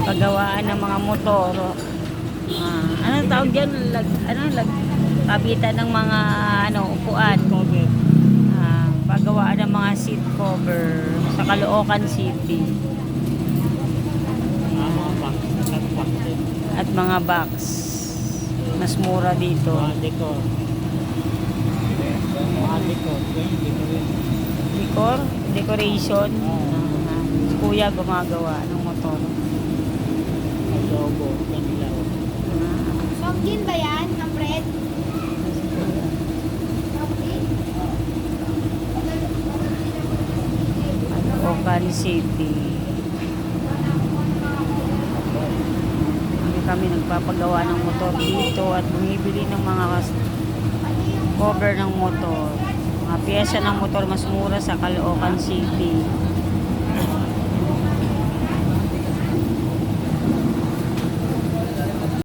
Pagawaan ng mga motor. Anong tawag dyan? Kabitan ng mga upuan. Cover. Pagawaan ng mga seat cover sa Caloocan City. Mga box. Box din. At mga box. Mas mura dito. Mga decor. Mga decor. Decoration. Si Kuya gumagawa ng motor. Ang logo. Kanila. Somgin ba yan? Ang bread? Caloocan City. Kami nagpapagawa ng motor dito at bumibili ng mga cover ng motor. Mga pyesa ng motor mas mura sa Caloocan City.